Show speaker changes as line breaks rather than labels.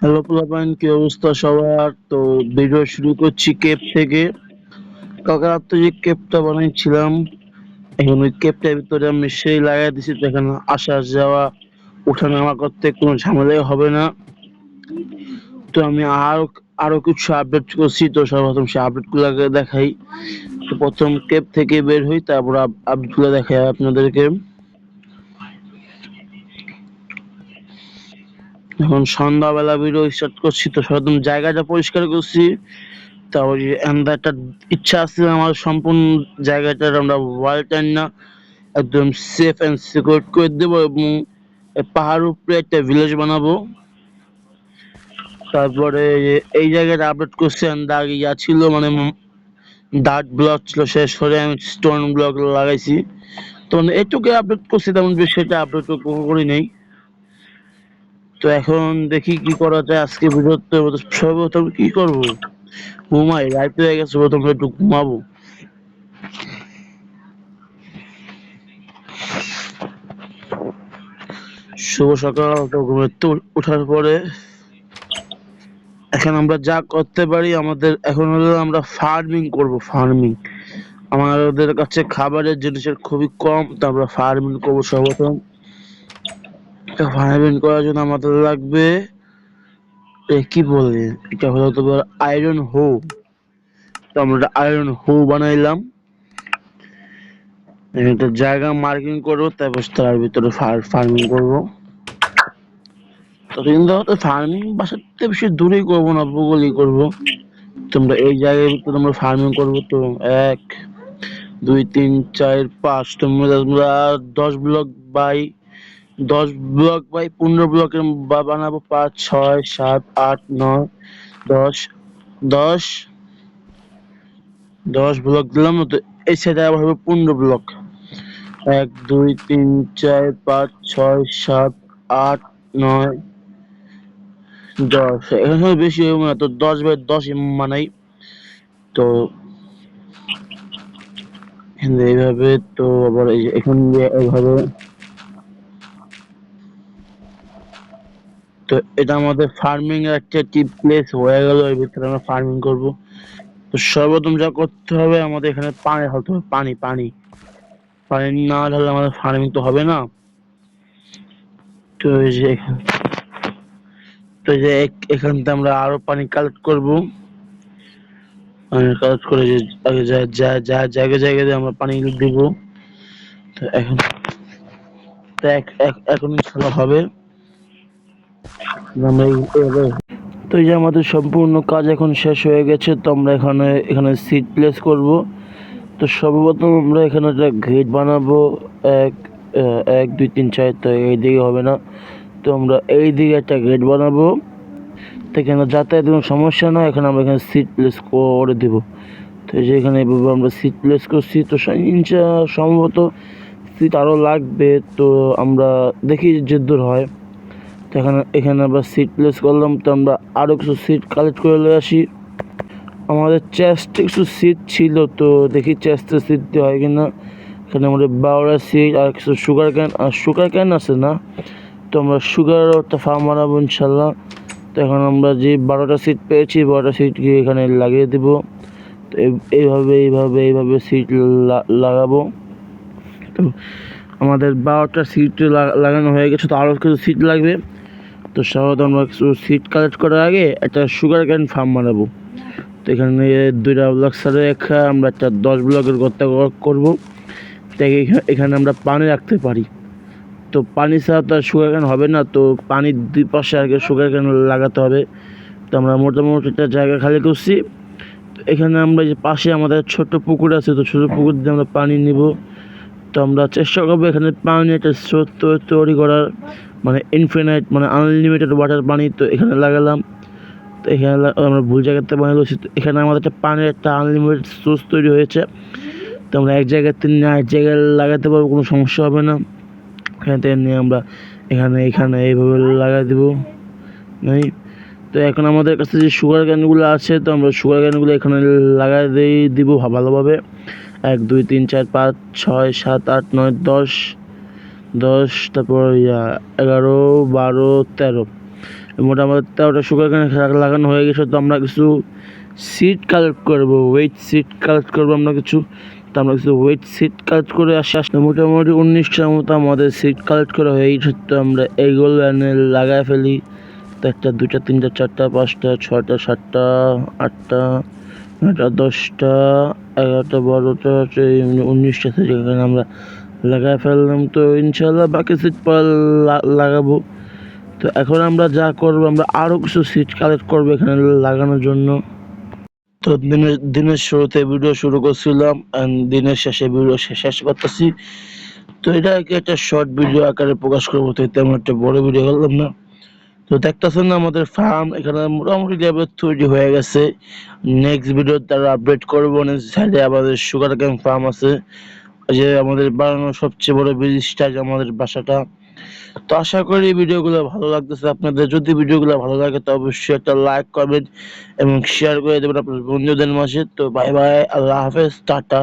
Hello পোলাপাইন, কি অবস্থা সবার? তো ভিডিও শুরু করছি কেপ থেকে। কালকে রাত্রে যে কেপটা বানাইছিলাম, এখন ওই কেপটার ভিতরে আমি সেই লাগাই দিছি, তো এখানে আসা যাওয়া ওঠা নামা করতে কোনো ঝামেলাই হবে না। তো আমি আরো আরো কিছু আপডেট করছি, তো সর্বপ্রথম সেই আপডেট গুলো দেখাই। তো প্রথম কেপ থেকে বের হই, তারপর আপডেট গুলো দেখাই আপনাদেরকে। এখন সন্ধ্যাবেলা ভিডিও স্টার্ট করছি, তো সর্বপ্রথম জায়গাটা পরিষ্কার করছি। তারপর একটা ইচ্ছা আছে আমার, সম্পূর্ণ জায়গাটার আমরা ওয়াল টাইম না একদম সেফ অ্যান্ড সিকিউর করে দেবো, এবং পাহাড়ের উপরে একটা ভিলেজ বানাবো। তারপরে এই জায়গাটা আপডেট করছি, দাগ ইয়া ছিল মানে ডার্ট ব্লক ছিল, শেষ করে আমি স্টোন ব্লক লাগাইছি। তো মানে এটুকু আপডেট করছি, তেমন বেশি সেটা আপডেট করি নাই। তো এখন দেখি কি করা যায় আজকে ভিডিওতে। সর্বপ্রথম কি করবো, ঘুমাই, রাত হয়ে গেছে, প্রথমে একটু ঘুমাবো। শুভ সকাল। তো ঘুম থেকে ওঠার পরে এখন আমরা যা করতে পারি, আমাদের এখন হলো আমরা ফার্মিং করব। ফার্মিং, আমাদের কাছে খাবারের জিনিসের খুবই কম, তো আমরা ফার্মিং করবো সর্বপ্রথম। ফার্মিং করার জন্য আমাদের লাগবে কি বলে, এটা হলো তোমার আয়রন হো। তো আমরা আয়রন হো বানাইলাম, একটা জায়গা মার্কিং করবো, তারপর তার ভিতরে ফার্মিং করবো। তো কিন্তু ফার্মিং বাসাতে বেশি দূরেই করবো না, ভূগোলই করবো। তোমরা এই জায়গার ভিতরে আমরা ফার্মিং করবো। তো 1 2 3 4 5, তোমরা 10 ব্লক বাই 15 ব্লকের বানাবো। 5 6 7 8 9 10 10 ব্লক দিলাম। তো এই সাইডে আবার হবে 15 ব্লক। 1 2 3 4 5 6 7 8 9 10, এখানে বেশি হবে না, তো 10 বাই 10 বানাই। তো এইভাবে, তো আবার এই যে এখান দিয়ে এইভাবে। তো এটা আমাদের ফার্মিং এর একটা টিপ প্লেস হয়ে গেল, এর ভিতরে আমরা ফার্মিং করব। তো সর্বপ্রথম যা করতে হবে, আমাদের এখানে পানি ঢালতে হবে। পানি পানি পানি না ঢাললে আমাদের ফার্মিং তো হবে না। তো এই যে এখান থেকে আমরা আরো পানি কালেক্ট করব। কালেক্ট করে যে আগে জায়গায় জায়গায় দিয়ে আমরা পানি দিব। তো এখন এখন ইনশাল্লাহ হবে। আমরা তো এই যে আমাদের সম্পূর্ণ কাজ এখন শেষ হয়ে গেছে। তো আমরা এখানে সিট প্লেস করব। তো সর্বপ্রথম আমরা এখানে একটা গেট বানাবো। এক 1 2 3 4, তো এই দিকে হবে না, তো আমরা এই দিকে একটা গেট বানাবো। তো এখানে যাতায়াত কোনো সমস্যা না, এখানে আমরা সিট প্লেস করে দেব। তো এই যে এখানে এভাবে আমরা সিট প্লেস করছি। তো সম্ভবত সিট আরও লাগবে, তো আমরা দেখি যে দূর হয়। তো এখানে আমরা সিট প্লেস করলাম। তো আমরা আরও কিছু সিট কালেক্ট করে নিয়ে আসি। আমাদের চেস্টে কিছু সিট ছিল, তো দেখি চেস্টে সিট দেওয়া হয় কিনা। এখানে আমাদের 12টা সিট আর কিছু সুগার ক্যান আছে না, তো আমরা সুগারের একটা ফার্ম বানাবো ইনশাল্লাহ। তো এখন আমরা যে 12টা সিট পেয়েছি, 12টা সিট এখানে লাগিয়ে দেব। তো এইভাবে সিট লাগাবো। তো আমাদের 12টা সিট লাগানো হয়ে গেছে, তো আরও কিছু সিট লাগবে। তো সাধারণত আমরা কিছু সিট কালেক্ট করার আগে একটা সুগার ক্যান ফার্ম বানাবো। তো এখানে 2টা ব্লক সাথে আমরা একটা 10 ব্লকের গর্ত করবো। তো এখানে আমরা পানি রাখতে পারি। তো পানি ছাড়া তো আর সুগার ক্যান হবে না, তো পানির 2 পাশে আগে সুগার ক্যান লাগাতে হবে। তো আমরা মোটামুটি একটা জায়গা খালি করছি। তো এখানে আমরা যে পাশে আমাদের ছোট্ট পুকুর আছে, তো ছোটো পুকুর দিয়ে আমরা পানি নিব। তো আমরা চেষ্টা করবো এখানে পানি একটা স্রোত তৈরি করার, মানে ইনফিনাইট, মানে আনলিমিটেড ওয়াটার পানি। তো এখানে লাগালাম। তো এখানে আমরা ভুল জায়গাতে বানালো। এখানে আমাদের একটা পানির একটা আনলিমিটেড সোর্স তৈরি হয়েছে। তো আমরা এক জায়গার থেকে এক জায়গায় লাগাতে পারবো, কোনো সমস্যা হবে না। এখান থেকে নিয়ে আমরা এখানে এইভাবে লাগাই দেবো। তো এখন আমাদের কাছে যে সুগার ক্যানগুলো আছে, তো আমরা সুগার ক্যানগুলো এখানে লাগাই দিব ভালোভাবে। 1 2 3 4 5 6 7 8 9 10, তারপর 11 12 13, মোটামুটি 13টা সুগার কেন লাগানো হয়ে গেছে। তো আমরা কিছু সিড কালেক্ট করবো, ওয়েট সিড কালেক্ট করবো আমরা কিছু। তো আমরা কিছু ওয়েট সিড কালেক্ট করে আসলে মোটামুটি 19টার মতো আমাদের সিড কালেক্ট করা হয়ে গেছে। তো আমরা এইগুলো এনে লাগাই ফেলি। তো 1টা 2টা 3টা 4টা 5টা 6টা 7টা 8টা 9টা 10টা 11টা 12টা 19টা থেকে এখানে আমরা লাগাই ফেললাম। তো ইনশাল্লাহ বাকি সিট পর লাগাবো। তো এখন আমরা যা করবো, আমরা আরও কিছু সিট কালেক্ট করবো এখানে লাগানোর জন্য। তো দিনের শুরুতে ভিডিও শুরু করছিলাম, দিনের শেষে ভিডিও শেষ করতেছি। তো এটা একটা শর্ট ভিডিও আকারে প্রকাশ করবো, তো তেমন একটা বড় ভিডিও করলাম না। তো দেখতেছেন না আমাদের ফার্ম এখানে মোটামুটি লেভেল তৈরি হয়ে গেছে। নেক্সট ভিডিও তারা আপডেট করবো। সাইডে আমাদের সুগার ক্যান ফার্ম আছে, যে আমাদের বানানো সবচেয়ে বড় ব্রিজটা, আমাদের বাসাটা। তো আশা করি ভিডিওগুলো ভালো লাগতেছে আপনাদের। যদি ভিডিওগুলো ভালো লাগে তো অবশ্যই একটা লাইক কমেন্ট এবং শেয়ার করে দেবেন আপনার বন্ধুদের মাঝে। তো বাই বাই, আল্লাহ হাফেজ, টাটা।